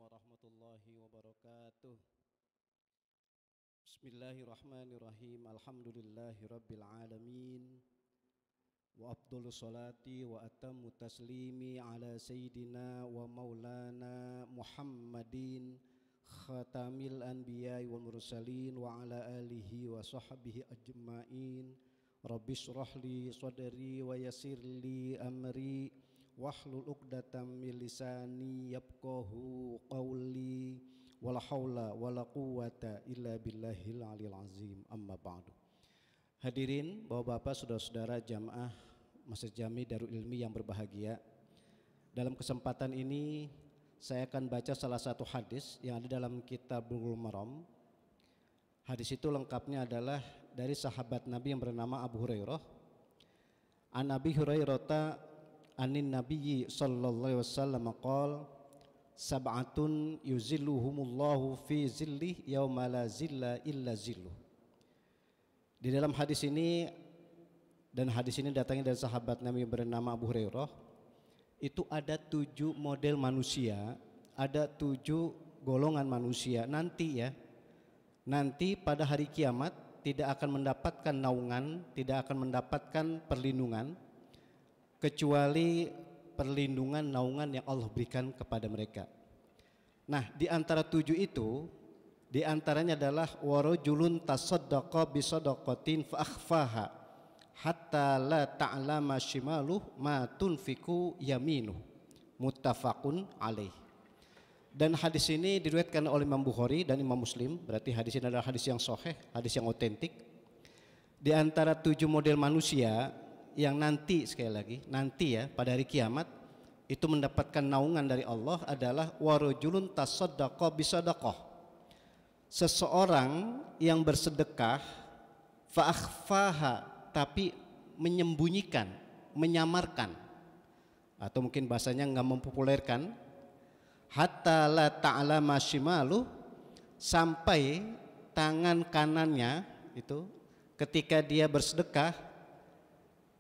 warahmatullahi wabarakatuh. Bismillahirrahmanirrahim. Alhamdulillahi rabbil alamin. Wa afdhalus salati wa atammu taslimi ala sayyidina wa maulana Muhammadin khatamil anbiya'i wal mursalin wa ala alihi wa sahbihi ajma'in. Rabbi shrah li sadri wa yassir li amri wahlul 'uqdatam min lisani yafqahu qawli wala haula wala quwwata illa billahil aliyil azim. Amma ba'du. Hadirin Bapak-bapak, saudara-saudara jamaah Masjid Jami Darul Ilmi yang berbahagia, dalam kesempatan ini saya akan baca salah satu hadis yang ada dalam kitab Bulughul Maram. Hadis itu lengkapnya adalah dari sahabat Nabi yang bernama Abu Hurairah. An Abi Hurairah anin Nabiyyi sallallahu alaihi wasallam qala sab'atun yuzilluhumullahu fi zillih yauma la zilla illa zilluh. Di dalam hadis ini, dan hadis ini datangnya dari sahabat Nabi yang bernama Abu Hurairah, itu ada 7 model manusia, ada 7 golongan manusia nanti ya. Nanti pada hari kiamat tidak akan mendapatkan naungan, tidak akan mendapatkan perlindungan kecuali perlindungan naungan yang Allah berikan kepada mereka. Nah, di antara 7 itu, di antaranya adalah warajulun tasaddaqa bi sadaqatin fa akhfaha hatta la ta'lama shimaluh ma tunfiqu yaminuh. Muttafaqun alaih. Dan hadis ini diriwayatkan oleh Imam Bukhari dan Imam Muslim, berarti hadis ini adalah hadis yang sahih, hadis yang otentik. Di antara 7 model manusia yang nanti, sekali lagi nanti ya, pada hari kiamat itu mendapatkan naungan dari Allah adalah warajulun tasaddaqa bisadaqah, seseorang yang bersedekah fa akhfaha, tapi menyembunyikan, menyamarkan, atau mungkin bahasanya enggak mempopulerkan, hatta la ta'lama shimaluh, sampai tangan kanannya itu ketika dia bersedekah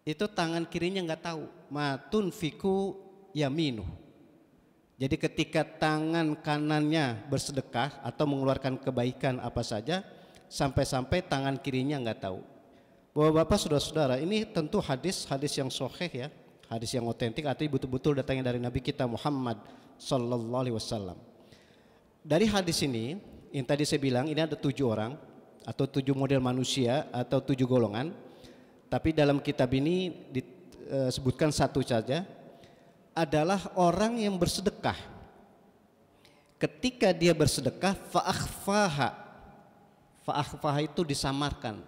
itu tangan kirinya nggak tahu ma tunfiqu yaminuh. Jadi ketika tangan kanannya bersedekah atau mengeluarkan kebaikan apa saja, sampai-sampai tangan kirinya nggak tahu. Bapak-bapak, saudara-saudara, ini tentu hadis yang sahih ya, hadis yang otentik, artinya betul-betul datangnya dari Nabi kita Muhammad sallallahu alaihi wasallam. Dari hadis ini yang tadi saya bilang, ini ada 7 orang atau 7 model manusia atau 7 golongan. Tapi dalam kitab ini disebutkan satu saja, adalah orang yang bersedekah. Ketika dia bersedekah fa'akhfaha, fa'akhfaha itu disamarkan.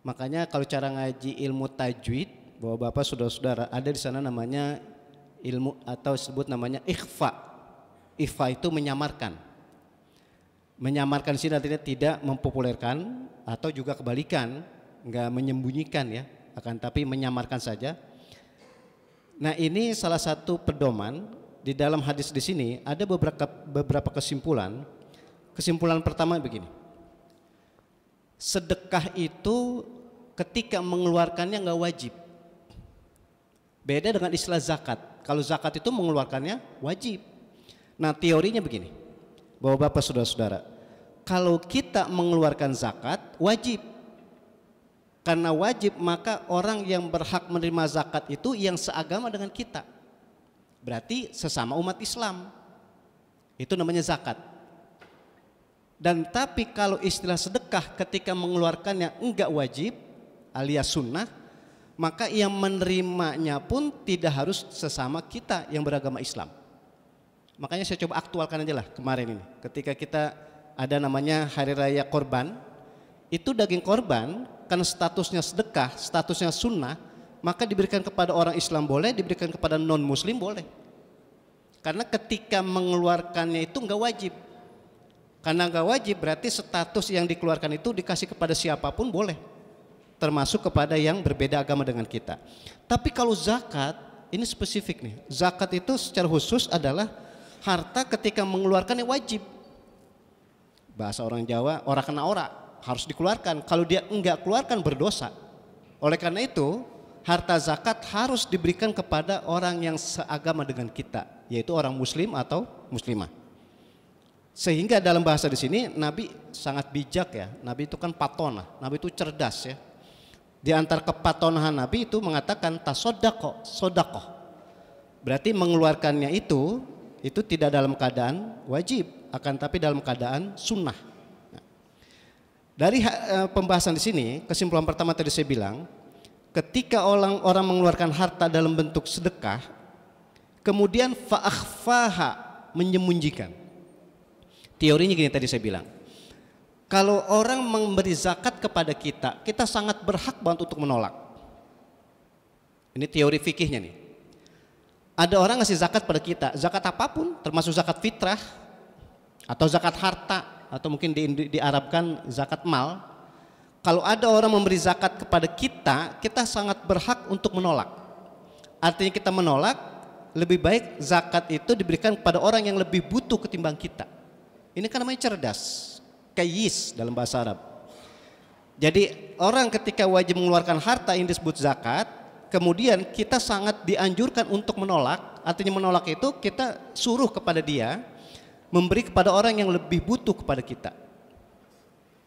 Makanya kalau cara ngaji ilmu tajwid, Bapak-bapak, saudara-saudara, ada di sana namanya ilmu atau disebut namanya ikhfa. Ikhfa itu menyamarkan. Menyamarkan sini artinya tidak mempopulerkan atau juga kebalikan, enggak menyembunyikan ya, akan tapi menyamarkan saja. Nah, ini salah satu pedoman di dalam hadis di sini ada beberapa kesimpulan. Kesimpulan pertama begini. Sedekah itu ketika mengeluarkannya enggak wajib. Beda dengan istilah zakat. Kalau zakat itu mengeluarkannya wajib. Nah, teorinya begini. Bapak-bapak, saudara-saudara, kalau kita mengeluarkan zakat wajib. Karena wajib, maka orang yang berhak menerima zakat itu yang seagama dengan kita, berarti sesama umat Islam. Itu namanya zakat. Dan tapi kalau istilah sedekah ketika mengeluarkannya enggak wajib alias sunnah, maka yang menerimanya pun tidak harus sesama kita yang beragama Islam. Makanya saya coba aktualkan aja lah kemarin ini, ketika kita ada namanya hari raya korban, itu daging korban karena statusnya sedekah, statusnya sunnah, maka diberikan kepada orang Islam boleh, diberikan kepada non muslim boleh. Karena ketika mengeluarkannya itu enggak wajib. Karena enggak wajib berarti status yang dikeluarkan itu dikasih kepada siapapun boleh, termasuk kepada yang berbeda agama dengan kita. Tapi kalau zakat ini spesifik nih. Zakat itu secara khusus adalah harta ketika mengeluarkannya wajib. Bahasa orang Jawa, ora kena ora, harus dikeluarkan. Kalau dia enggak keluarkan berdosa. Oleh karena itu harta zakat harus diberikan kepada orang yang seagama dengan kita, yaitu orang muslim atau muslimah. Sehingga dalam bahasa di sini Nabi sangat bijak ya. Nabi itu kan patona, Nabi itu cerdas ya. Di antara kepatonahan Nabi itu mengatakan tasodako, sodako. Berarti mengeluarkannya itu tidak dalam keadaan wajib, akan tapi dalam keadaan sunnah. Nah, dari pembahasan di sini, kesimpulan pertama tadi saya bilang, ketika orang mengeluarkan harta dalam bentuk sedekah, kemudian fa'akhfaha, menyembunyikan. Teorinya gini tadi saya bilang, kalau orang memberi zakat kepada kita, kita sangat berhak banget untuk menolak. Ini teori fikihnya nih. Ada orang ngasih zakat pada kita, zakat apapun, termasuk zakat fitrah, atau zakat harta, atau mungkin diarabkan zakat mal. Kalau ada orang memberi zakat kepada kita, kita sangat berhak untuk menolak. Artinya kita menolak, lebih baik zakat itu diberikan kepada orang yang lebih butuh ketimbang kita. Ini kan namanya cerdas, kayis dalam bahasa Arab. Jadi orang ketika wajib mengeluarkan harta yang disebut zakat, kemudian kita sangat dianjurkan untuk menolak. Artinya menolak itu kita suruh kepada dia memberi kepada orang yang lebih butuh kepada kita.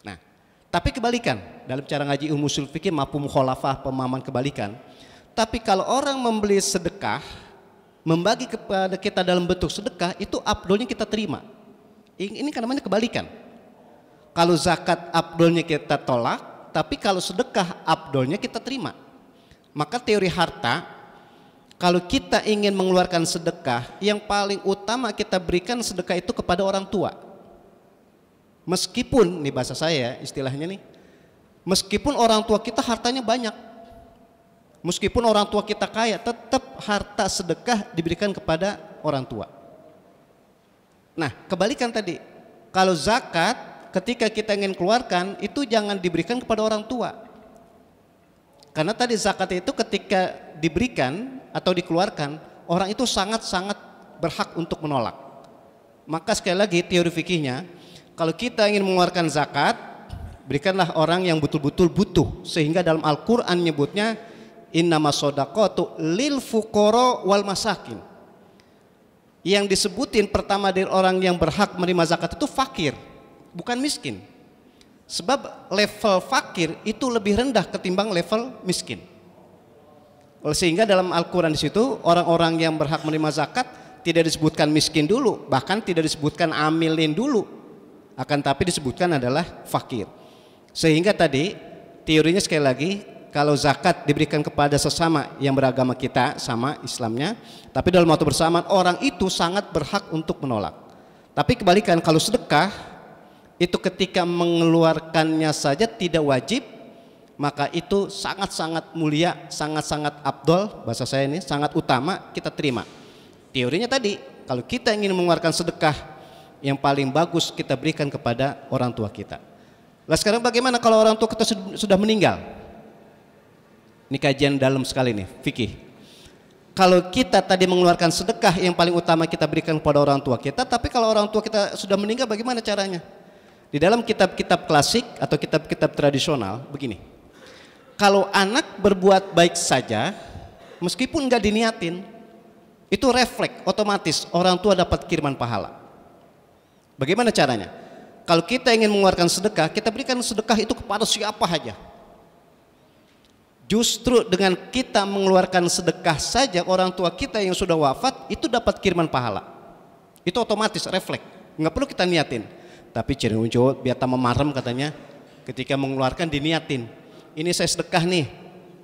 Nah, tapi kebalikan dalam cara ngaji ilmu ushul fikih mafhum mukhalafah, pemahaman kebalikan. Tapi kalau orang membeli sedekah, membagi kepada kita dalam bentuk sedekah, itu afdolnya kita terima. Ini kan namanya kebalikan. Kalau zakat afdolnya kita tolak, tapi kalau sedekah afdolnya kita terima. Maka teori harta, kalau kita ingin mengeluarkan sedekah, yang paling utama kita berikan sedekah itu kepada orang tua. Meskipun, nih bahasa saya istilahnya nih, meskipun orang tua kita hartanya banyak, meskipun orang tua kita kaya, tetap harta sedekah diberikan kepada orang tua. Nah, kebalikan tadi, kalau zakat ketika kita ingin keluarkan itu jangan diberikan kepada orang tua. Karena tadi zakat itu ketika diberikan atau dikeluarkan, orang itu sangat-sangat berhak untuk menolak. Maka sekali lagi teori fikihnya, kalau kita ingin mengeluarkan zakat, berikanlah orang yang betul-betul butuh. Sehingga dalam Al-Quran nyebutnya innamas shodaqatu lil fuqara wal masakin. Yang disebutin pertama dari orang yang berhak menerima zakat itu fakir, bukan miskin. Sebab level fakir itu lebih rendah ketimbang level miskin. Sehingga dalam Al-Quran di situ orang-orang yang berhak menerima zakat tidak disebutkan miskin dulu, bahkan tidak disebutkan amilin dulu, akan tapi disebutkan adalah fakir. Sehingga tadi teorinya sekali lagi, kalau zakat diberikan kepada sesama yang beragama kita sama Islamnya, tapi dalam waktu bersamaan orang itu sangat berhak untuk menolak. Tapi kebalikan, kalau sedekah itu ketika mengeluarkannya saja tidak wajib, maka itu sangat-sangat mulia, sangat-sangat afdol, bahasa saya ini sangat utama kita terima. Teorinya tadi, kalau kita ingin mengeluarkan sedekah, yang paling bagus kita berikan kepada orang tua kita. Nah sekarang bagaimana kalau orang tua kita sudah meninggal? Ini kajian dalam sekali nih, fikih. Kalau kita tadi mengeluarkan sedekah yang paling utama kita berikan kepada orang tua kita, tapi kalau orang tua kita sudah meninggal bagaimana caranya? Di dalam kitab-kitab klasik atau kitab-kitab tradisional begini. Kalau anak berbuat baik saja, meskipun nggak diniatin, itu refleks otomatis orang tua dapat kiriman pahala. Bagaimana caranya? Kalau kita ingin mengeluarkan sedekah, kita berikan sedekah itu kepada siapa saja. Justru dengan kita mengeluarkan sedekah saja, orang tua kita yang sudah wafat itu dapat kiriman pahala. Itu otomatis refleks, nggak perlu kita niatin. Tapi ciri unjuk biar tambah marem katanya, ketika mengeluarkan diniatin. Ini saya sedekah nih,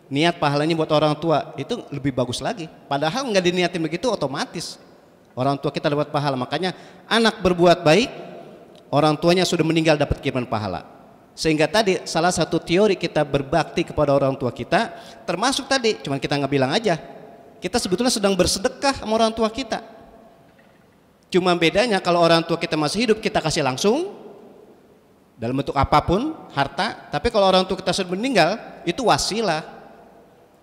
niat pahalanya buat orang tua, itu lebih bagus lagi. Padahal nggak diniatin begitu, otomatis orang tua kita dapat pahala. Makanya anak berbuat baik, orang tuanya sudah meninggal dapat kiriman pahala. Sehingga tadi salah satu teori kita berbakti kepada orang tua kita, termasuk tadi, cuman kita nggak bilang aja, kita sebetulnya sedang bersedekah sama orang tua kita. Cuma bedanya kalau orang tua kita masih hidup kita kasih langsung dalam bentuk apapun harta, tapi kalau orang tua kita sudah meninggal itu wasilah.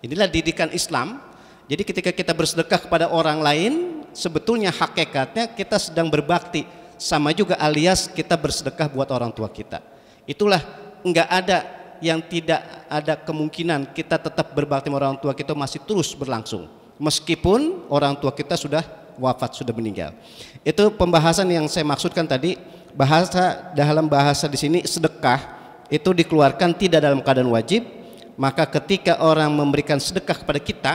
Inilah didikan Islam. Jadi ketika kita bersedekah kepada orang lain, sebetulnya hakikatnya kita sedang berbakti, sama juga alias kita bersedekah buat orang tua kita. Itulah enggak ada yang tidak ada kemungkinan kita tetap berbakti sama orang tua kita masih terus berlangsung meskipun orang tua kita sudah wafat, sudah meninggal. Itu pembahasan yang saya maksudkan tadi. Dalam bahasa di sini sedekah itu dikeluarkan tidak dalam keadaan wajib, maka ketika orang memberikan sedekah kepada kita,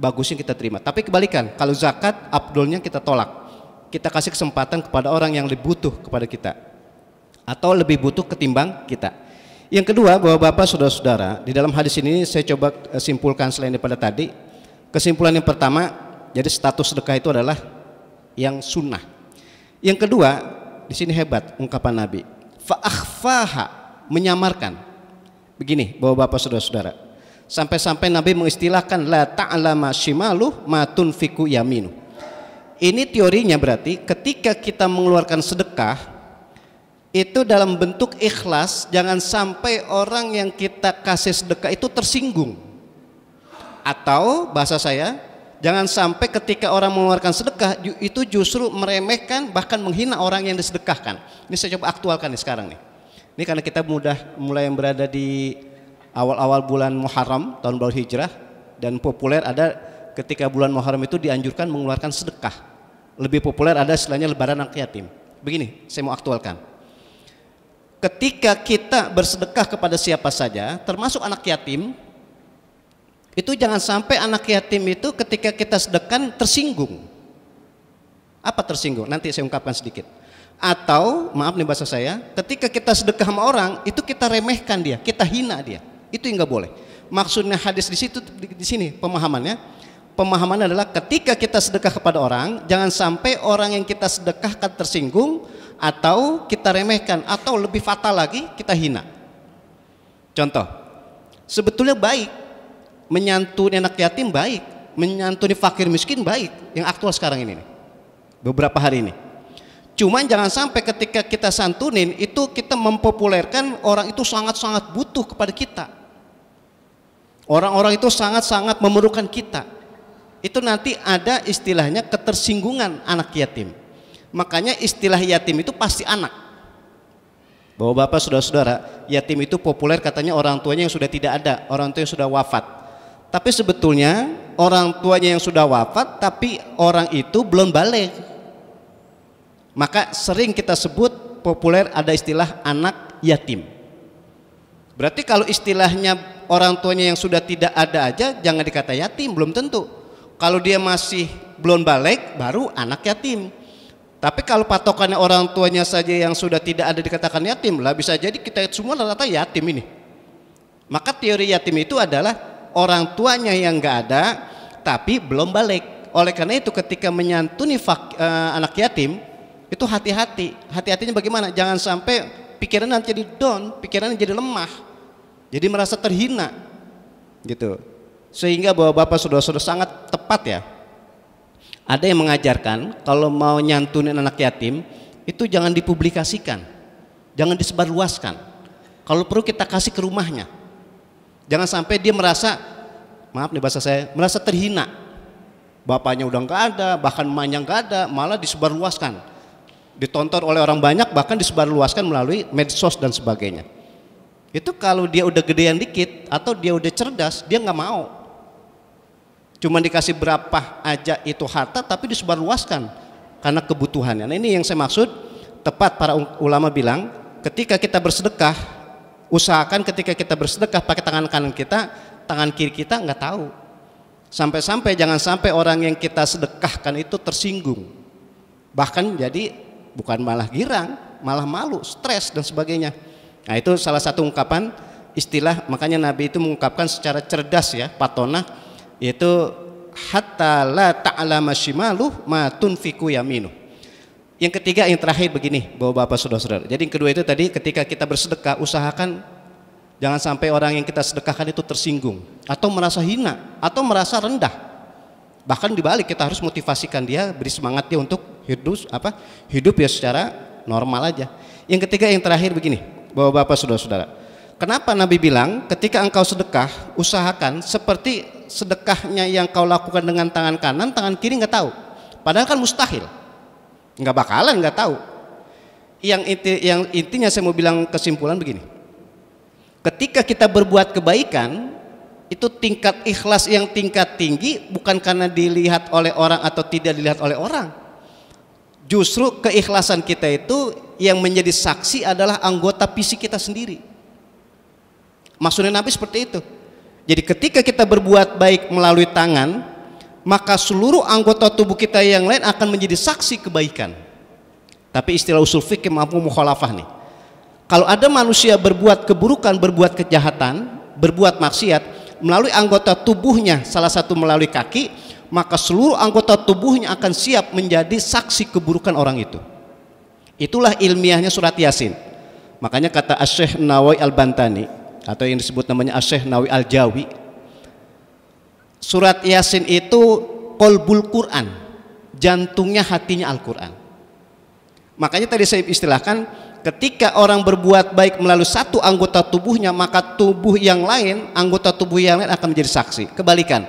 bagusnya kita terima. Tapi kebalikan, kalau zakat afdolnya kita tolak. Kita kasih kesempatan kepada orang yang lebih butuh kepada kita atau lebih butuh ketimbang kita. Yang kedua, Bapak-bapak, saudara-saudara, di dalam hadis ini saya coba simpulkan selain daripada tadi. Kesimpulan yang pertama, jadi status sedekah itu adalah yang sunnah. Yang kedua, di sini hebat ungkapan Nabi, fa'akhfaha, menyamarkan. Begini, Bapak-bapak, saudara-saudara, sampai-sampai Nabi mengistilahkan la ta'lama shimaluh ma tunfiku yaminu. Ini teorinya berarti ketika kita mengeluarkan sedekah itu dalam bentuk ikhlas, jangan sampai orang yang kita kasih sedekah itu tersinggung. Atau bahasa saya, jangan sampai ketika orang mengeluarkan sedekah itu justru meremehkan bahkan menghina orang yang disedekahkan. Ini saya coba aktualkan nih sekarang nih. Ini karena kita mulai berada di awal-awal bulan Muharram tahun baru Hijrah, dan populer ada ketika bulan Muharram itu dianjurkan mengeluarkan sedekah. Lebih populer ada istilahnya lebaran anak yatim. Begini, saya mau aktualkan. Ketika kita bersedekah kepada siapa saja, termasuk anak yatim, itu jangan sampai anak yatim itu ketika kita sedekahkan tersinggung. Apa tersinggung? Nanti saya ungkapkan sedikit. Atau, maaf nih bahasa saya, ketika kita sedekah sama orang, itu kita remehkan dia, kita hina dia. Itu yang nggak boleh. Maksudnya hadis di situ, di sini pemahamannya. Pemahaman adalah ketika kita sedekah kepada orang, jangan sampai orang yang kita sedekahkan tersinggung, atau kita remehkan, atau lebih fatal lagi, kita hina. Contoh, sebetulnya baik menyantuni anak yatim, baik menyantuni fakir miskin, baik, yang aktual sekarang ini nih, beberapa hari ini. Cuman jangan sampai ketika kita santunin itu kita mempopulerkan orang itu sangat-sangat butuh kepada kita, orang-orang itu sangat-sangat memerlukan kita. Itu nanti ada istilahnya ketersinggungan anak yatim. Makanya istilah yatim itu pasti anak. Bapak-bapak, saudara-saudara, yatim itu populer katanya orang tuanya yang sudah tidak ada, orang tua yang sudah wafat. Tapi sebetulnya orang tuanya yang sudah wafat tapi orang itu belum balik. Maka sering kita sebut populer ada istilah anak yatim. Berarti kalau istilahnya orang tuanya yang sudah tidak ada aja jangan dikata yatim, belum tentu. Kalau dia masih belum balik baru anak yatim. Tapi kalau patokannya orang tuanya saja yang sudah tidak ada dikatakan yatim, lah bisa jadi kita semua rata-rata yatim ini. Maka teori yatim itu adalah orang tuanya yang nggak ada tapi belum balik. Oleh karena itu ketika menyantuni anak yatim itu hati-hati. Hati-hatinya bagaimana? Jangan sampai pikirannya jadi down, pikirannya jadi lemah, jadi merasa terhina gitu. Sehingga bapak-bapak saudara-saudara sangat tepat ya. Ada yang mengajarkan kalau mau nyantunin anak yatim itu jangan dipublikasikan, jangan disebarluaskan. Kalau perlu kita kasih ke rumahnya. Jangan sampai dia merasa, maaf nih bahasa saya, merasa terhina. Bapaknya udah nggak ada, bahkan emaknya nggak ada, malah disebarluaskan, ditonton oleh orang banyak, bahkan disebarluaskan melalui medsos dan sebagainya. Itu kalau dia udah gedean dikit atau dia udah cerdas, dia nggak mau. Cuma dikasih berapa aja itu harta tapi disebarluaskan karena kebutuhannya. Nah ini yang saya maksud, tepat para ulama bilang ketika kita bersedekah, usahakan ketika kita bersedekah pakai tangan kanan kita, tangan kiri kita nggak tahu. Sampai-sampai jangan sampai orang yang kita sedekahkan itu tersinggung, bahkan jadi bukan malah girang, malah malu, stres dan sebagainya. Nah itu salah satu ungkapan istilah, makanya Nabi itu mengungkapkan secara cerdas ya, patona, yaitu hatta la ta'lama shimaluh ma tunfiku yaminu. Yang ketiga, yang terakhir begini, bapak-bapak saudara-saudara. Jadi yang kedua itu tadi ketika kita bersedekah usahakan jangan sampai orang yang kita sedekahkan itu tersinggung atau merasa hina atau merasa rendah. Bahkan dibalik kita harus motivasikan dia, beri semangat dia untuk hidup ya secara normal aja. Yang ketiga, yang terakhir begini, bapak-bapak saudara-saudara. Kenapa Nabi bilang ketika engkau sedekah usahakan seperti sedekahnya yang kau lakukan dengan tangan kanan, tangan kiri nggak tahu. Padahal kan mustahil, nggak bakalan nggak tahu. Yang intinya saya mau bilang kesimpulan begini. Ketika kita berbuat kebaikan, Itu tingkat ikhlas yang tingkat tinggi bukan karena dilihat oleh orang atau tidak dilihat oleh orang. Justru keikhlasan kita itu yang menjadi saksi adalah anggota fisik kita sendiri. Maksudnya Nabi seperti itu. Jadi ketika kita berbuat baik melalui tangan, maka seluruh anggota tubuh kita yang lain akan menjadi saksi kebaikan. Tapi istilah usul fikih mampu mukhalafah nih. Kalau ada manusia berbuat keburukan, berbuat kejahatan, berbuat maksiat melalui anggota tubuhnya, salah satu melalui kaki, maka seluruh anggota tubuhnya akan siap menjadi saksi keburukan orang itu. Itulah ilmiahnya surat Yasin. Makanya kata Asy-Syaikh Nawawi Al-Bantani atau yang disebut namanya Asy-Syaikh Nawawi Al-Jawi, surat Yasin itu qalbul Quran, jantungnya hatinya Al-Quran. Makanya tadi saya istilahkan, ketika orang berbuat baik melalui satu anggota tubuhnya, maka tubuh yang lain, anggota tubuh yang lain akan menjadi saksi. Kebalikan,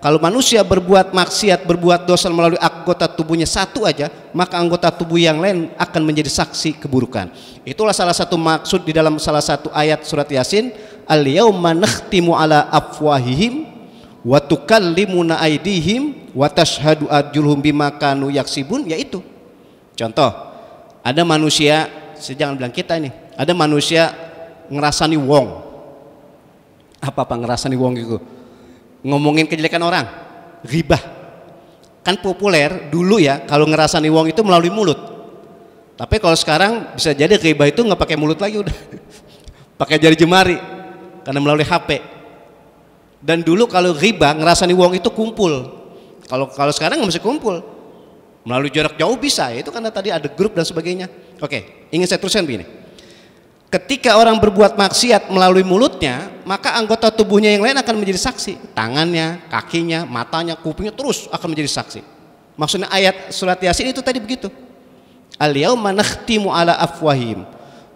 kalau manusia berbuat maksiat, berbuat dosa melalui anggota tubuhnya satu aja, maka anggota tubuh yang lain akan menjadi saksi keburukan. Itulah salah satu maksud di dalam salah satu ayat surat Yasin, al-yauma nakhtimu ala afwahihim wa tukallimuna aydihim wa tashhadu arjuluhum bima kanu yaksibun, yaitu contoh, ada manusia, saya jangan bilang kita ini, ada manusia ngerasani wong. Apa ngerasani wong itu? Ngomongin kejelekan orang, ghibah. Kan populer dulu ya, kalau ngerasani wong itu melalui mulut. Tapi kalau sekarang bisa jadi ghibah itu nggak pakai mulut lagi, udah pakai jari jemari, karena melalui HP. Dan dulu kalau ghibah ngerasani wong itu kumpul. Kalau sekarang nggak mesti kumpul, melalui jarak jauh bisa. Itu karena tadi ada grup dan sebagainya. Oke, ingin saya teruskan begini. Ketika orang berbuat maksiat melalui mulutnya, maka anggota tubuhnya yang lain akan menjadi saksi. Tangannya, kakinya, matanya, kupingnya terus akan menjadi saksi. Maksudnya ayat surat Yasin itu tadi begitu. Al-yauma nakhtimu ala afwahim.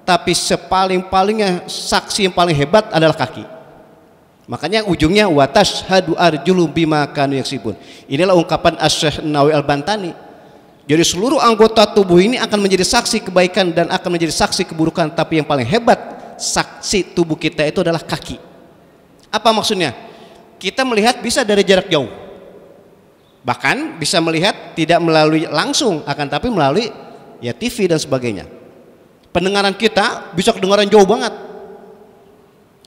Tapi sepaling-palingnya saksi yang paling hebat adalah kaki. Makanya ujungnya wa tashhadu arjuluhum bima kanu yaksibun. Inilah ungkapan Asy-Syaikh Nawawi Al-Bantani. Jadi seluruh anggota tubuh ini akan menjadi saksi kebaikan dan akan menjadi saksi keburukan. Tapi yang paling hebat saksi tubuh kita itu adalah kaki. Apa maksudnya? Kita melihat bisa dari jarak jauh. Bahkan bisa melihat tidak melalui langsung, akan tapi melalui ya TV dan sebagainya. Pendengaran kita bisa kedengaran jauh banget,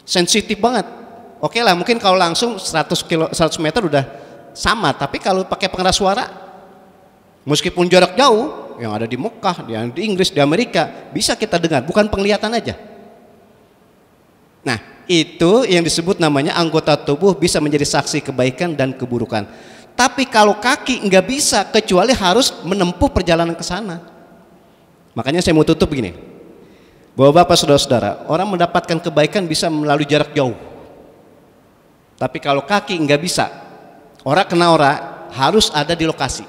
sensitif banget. Oke lah, mungkin kalau langsung 100 meter udah sama. Tapi kalau pakai pengeras suara, meskipun jarak jauh, yang ada di Mekah, yang di Inggris, di Amerika, bisa kita dengar, bukan penglihatan aja. Nah, itu yang disebut namanya anggota tubuh bisa menjadi saksi kebaikan dan keburukan. Tapi kalau kaki nggak bisa, kecuali harus menempuh perjalanan ke sana. Makanya saya mau tutup begini, bahwa Bapak saudara-saudara, orang mendapatkan kebaikan bisa melalui jarak jauh. Tapi kalau kaki nggak bisa, orang kena orang harus ada di lokasi.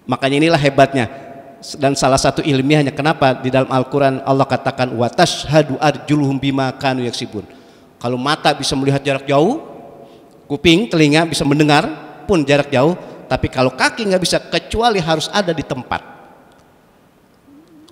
Makanya inilah hebatnya dan salah satu ilmiahnya kenapa di dalam Al-Quran Allah katakan wa tashhadu arjuluhum bima kanu yaksibun. Kalau mata bisa melihat jarak jauh, kuping, telinga bisa mendengar pun jarak jauh, tapi kalau kaki nggak bisa kecuali harus ada di tempat.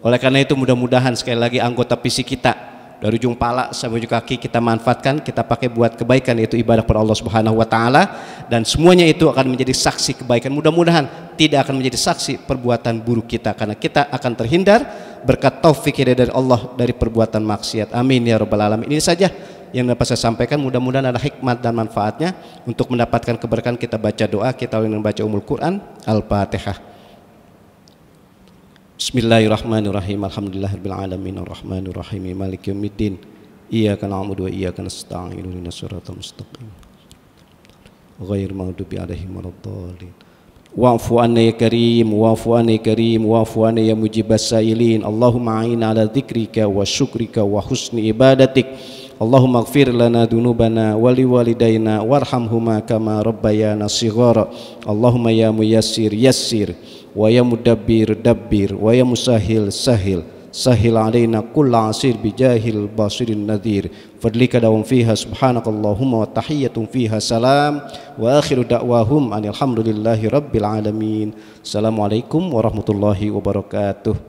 Oleh karena itu mudah-mudahan sekali lagi anggota fisik kita dari ujung pala sampai ujung kaki kita manfaatkan, kita pakai buat kebaikan, yaitu ibadah kepada Allah Subhanahu wa taala, dan semuanya itu akan menjadi saksi kebaikan. Mudah-mudahan tidak akan menjadi saksi perbuatan buruk kita, karena kita akan terhindar berkat taufik dari Allah dari perbuatan maksiat. Amin ya rabbal alamin. Ini saja yang dapat saya sampaikan, mudah-mudahan ada hikmat dan manfaatnya. Untuk mendapatkan keberkahan kita baca doa, kita ingin membaca Ummul Quran. Al-Fatihah. Bismillahirrahmanirrahim. Alhamdulillahirabbil alamin arrahmanirrahim maliki yaumiddin. Iyyaka na'budu wa iyyaka nasta'in ihdinas siratal mustaqim ghairil maghdubi 'alaihim waladdallin. Wa'fu 'anna ya karim, wa'fu 'anna ya karim, wa'fu 'anna ya mujibas sa'ilin. Allahumma 'inna 'ala dzikrika wa syukrika wa husni ibadatik. Allahumma ighfir lana dzunubana wa liwalidayna warhamhuma kama rabbayana shighara. Allahumma ya muyassir yassir wa ya mudabbir dabbir wa ya musahil sahil sahil alaina kulla asir bijahil basirin nadhir fadlika dawum fiha subhanakallahumma wa tahiyyatun fiha salam wa akhiru da'wahum anil hamdulillahi rabbil alamin. Assalamualaikum warahmatullahi wabarakatuh.